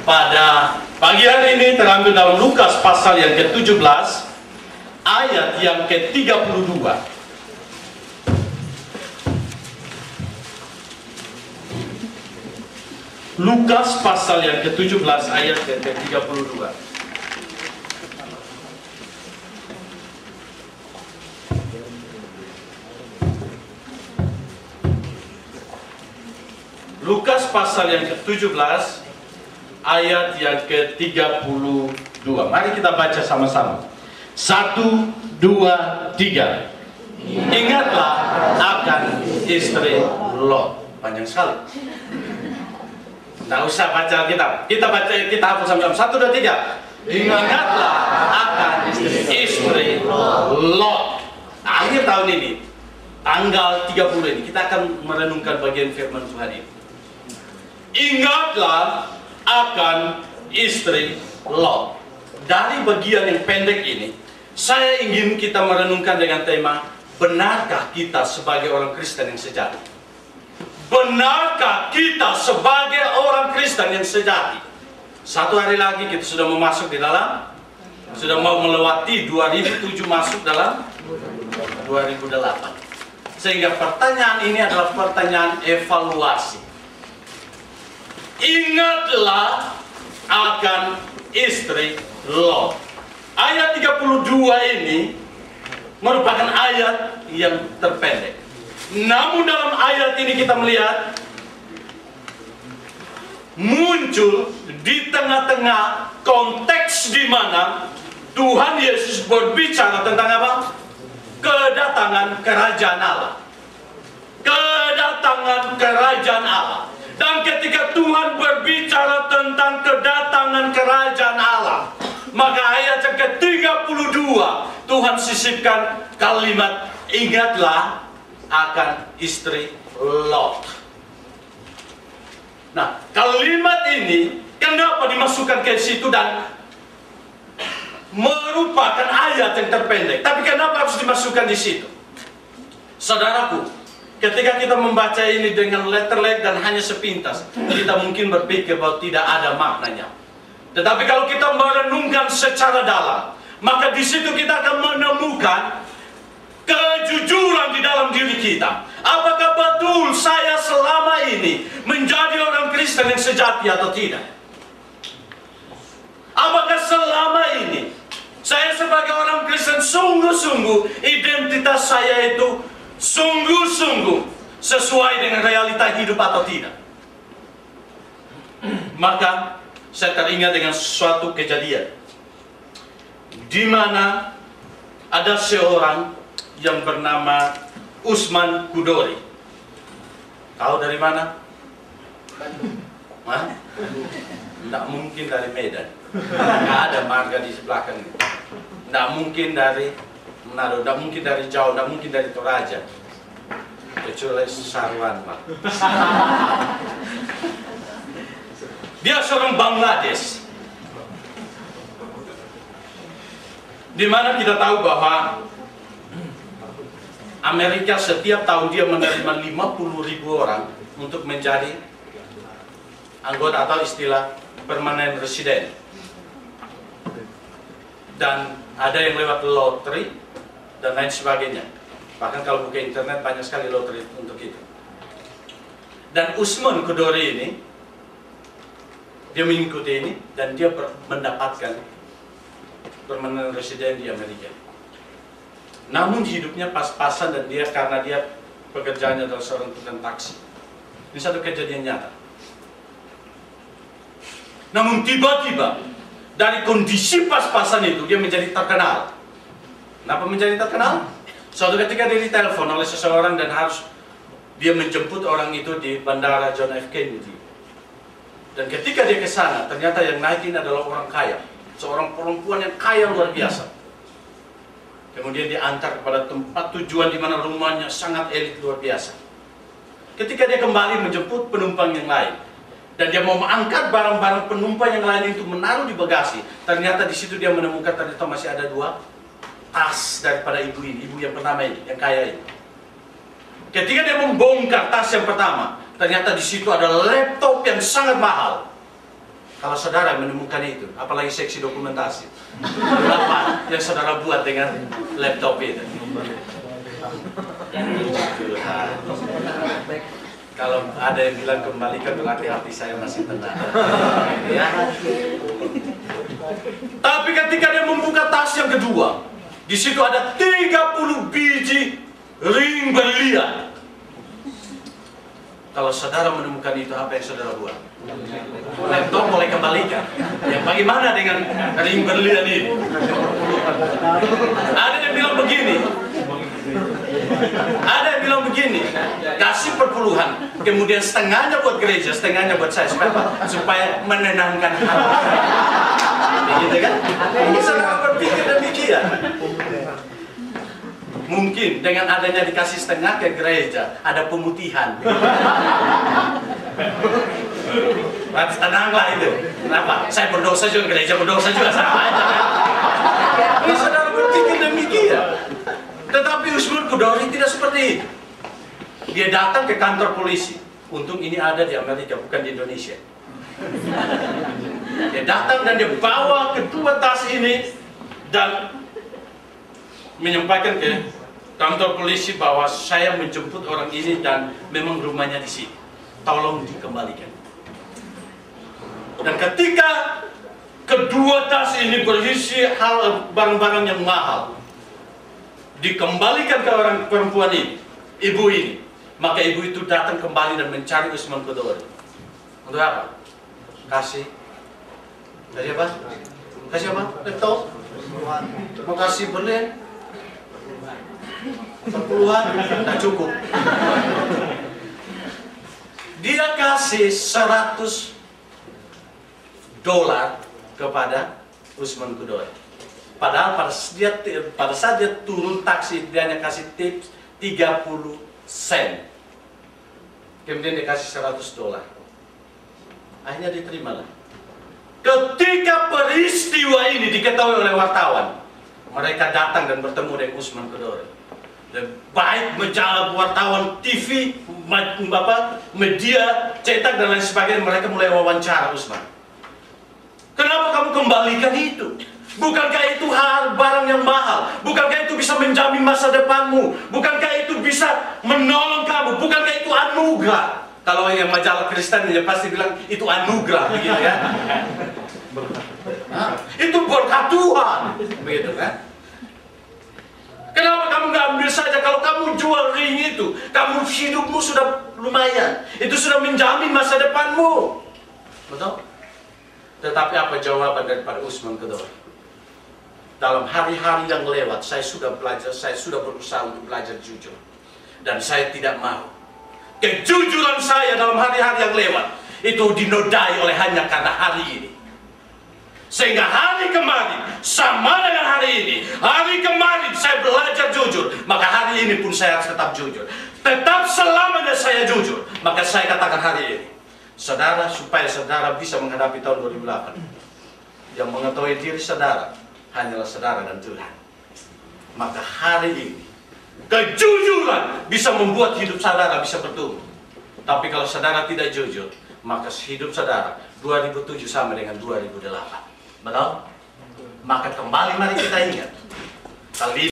pada pagi hari ini terambil dalam Lukas pasal yang ke-17 ayat yang ke-32. Lukas pasal yang ke-17 ayat yang ke-32. Lukas pasal yang ke-17 ayat yang ke-32. Mari kita baca sama-sama. 1, 2, 3. Ingatlah akan istri Lot. Panjang sekali. Tidak usah baca Alkitab. Kita hafal sama-sama. 1, 2, 3. Ingatlah akan istri Lot. Akhir tahun ini, tanggal 30 ini, kita akan merenungkan bagian firman Tuhan ini. Ingatlah akan istri Lot. Dari bagian yang pendek ini, saya ingin kita merenungkan dengan tema, benarkah kita sebagai orang Kristen yang sejati? Benarkah kita sebagai orang Kristen yang sejati? Satu hari lagi kita sudah masuk di dalam, sudah mau melewati 2007 masuk dalam 2008. Sehingga pertanyaan ini adalah pertanyaan evaluasi. Ingatlah akan istri Lot. Ayat 32 ini merupakan ayat yang terpendek. Namun dalam ayat ini kita melihat muncul di tengah-tengah konteks di mana Tuhan Yesus berbicara tentang apa? Kedatangan kerajaan Allah. Kedatangan kerajaan Allah. Dan ketika Tuhan berbicara tentang kedatangan kerajaan Allah, maka ayat yang ke-32 Tuhan sisipkan kalimat ingatlah akan istri Lot. Nah, kalimat ini kenapa dimasukkan ke situ dan merupakan ayat yang terpendek, tapi kenapa harus dimasukkan di situ? Saudaraku, ketika kita membaca ini dengan letterlek dan hanya sepintas, kita mungkin berpikir bahwa tidak ada maknanya. Tetapi kalau kita merenungkan secara dalam, maka di situ kita akan menemukan kejujuran di dalam diri kita. Apakah betul saya selama ini menjadi orang Kristen yang sejati atau tidak? Apakah selama ini saya sebagai orang Kristen sungguh-sungguh identitas saya itu sungguh-sungguh sesuai dengan realita hidup atau tidak? Maka saya teringat dengan suatu kejadian di mana ada seorang yang bernama Usman Kudori. Tahu dari mana? Hah? Tidak mungkin dari Medan. Tidak ada marga di sebelah kan. Tidak mungkin dari Manado, tidak mungkin dari Jawa, tidak mungkin dari Toraja. Kecuali Sarwan, Pak. Dia seorang Bangladesh. Di mana kita tahu bahwa Amerika setiap tahun dia menerima 50.000 orang untuk menjadi anggota atau istilah permanent resident. Dan ada yang lewat lotre dan lain sebagainya. Bahkan kalau buka internet banyak sekali lotre untuk itu. Dan Usman Kudori ini, dia mengikuti ini dan dia mendapatkan permanent resident di Amerika. Namun hidupnya pas-pasan dan dia karena dia pekerjaannya adalah seorang tukang taksi. Ini satu kejadian nyata. Namun tiba-tiba dari kondisi pas-pasan itu dia menjadi terkenal. Kenapa menjadi terkenal? Suatu ketika dia ditelepon oleh seseorang dan harus dia menjemput orang itu di bandara John F. Kennedy. Dan ketika dia ke sana, ternyata yang naikin adalah orang kaya, seorang perempuan yang kaya luar biasa. Kemudian diantar kepada tempat tujuan di mana rumahnya sangat elit luar biasa. Ketika dia kembali menjemput penumpang yang lain, dan dia mau mengangkat barang-barang penumpang yang lain itu menaruh di bagasi, ternyata di situ dia menemukan ternyata masih ada 2 tas daripada ibu ini, ibu yang pertama ini, yang kaya ini. Ketika dia membongkar tas yang pertama, ternyata di situ ada laptop yang sangat mahal. Kalau saudara menemukan itu, apalagi seksi dokumentasi, apa yang saudara buat dengan laptop itu? Kalau ada yang bilang kembalikan, berarti hati saya masih tenang. Ya. Tapi ketika dia membuka tas yang kedua, di situ ada 30 biji ring berlian. Kalau saudara menemukan itu, apa yang saudara buat? Laptop boleh kembalikan. Yang bagaimana dengan ring berlian ini? Ada yang bilang begini. Ada yang bilang begini, kasih perpuluhan, kemudian setengahnya buat gereja, setengahnya buat saya, supaya menenangkan hati. Begitu kan? Saudara berpikir demikian. Mungkin dengan adanya dikasih setengah ke gereja, ada pemutihan. Berarti tenanglah itu. Kenapa? Saya berdosa juga, gereja berdosa juga, sama aja kan? Ini saudara berpikir demikian. Tetapi Usman Kudori tidak seperti itu. Dia datang ke kantor polisi. Untung ini ada di Amerika, bukan di Indonesia. Dia datang dan dia bawa kedua tas ini dan menyampaikan ke kantor polisi bahwa saya menjemput orang ini dan memang rumahnya di sini. Tolong dikembalikan. Dan ketika kedua tas ini berisi barang-barang yang mahal, dikembalikan ke orang perempuan ini, ibu ini, maka ibu itu datang kembali dan mencari Usman Kudori. Untuk apa? Kasih apa? Kasih apa? Laptop? Mau kasih berlian? Perpuluhan? Tidak cukup. Dia kasih $100 kepada Usman Kudori. Padahal pada saat dia turun taksi, dia hanya kasih tips 30 sen. Kemudian dia kasih $100. Akhirnya diterimalah. Ketika peristiwa ini diketahui oleh wartawan, mereka datang dan bertemu dengan Usman Kudori. Dan baik wartawan TV, media cetak dan lain sebagainya, mereka mulai wawancara Usman. Kenapa kamu kembalikan itu? Bukankah itu barang yang mahal? Bukankah itu bisa menjamin masa depanmu? Bukankah itu bisa menolong kamu? Bukankah itu anugerah? Kalau yang majalah Kristen ya pasti bilang itu anugerah, begitu ya. Itu berkat Tuhan, begitu kan? Kenapa kamu nggak ambil saja? Kalau kamu jual ring itu, kamu hidupmu sudah lumayan. Itu sudah menjamin masa depanmu, betul? Tetapi apa jawaban daripada Usman Kudori? Dalam hari-hari yang lewat, saya sudah belajar, saya sudah berusaha untuk belajar jujur. Dan saya tidak mau kejujuran saya dalam hari-hari yang lewat itu dinodai oleh hanya karena hari ini. Sehingga hari kemarin sama dengan hari ini. Hari kemarin saya belajar jujur, maka hari ini pun saya harus tetap jujur. Tetap selamanya saya jujur, maka saya katakan hari ini, saudara, supaya saudara bisa menghadapi tahun 2008. Yang mengetahui diri saudara hanyalah saudara dan Tuhan. Maka hari ini kejujuran bisa membuat hidup saudara bisa bertumbuh. Tapi kalau saudara tidak jujur, maka hidup saudara 2007 sama dengan 2008. Betul? Maka kembali mari kita ingat.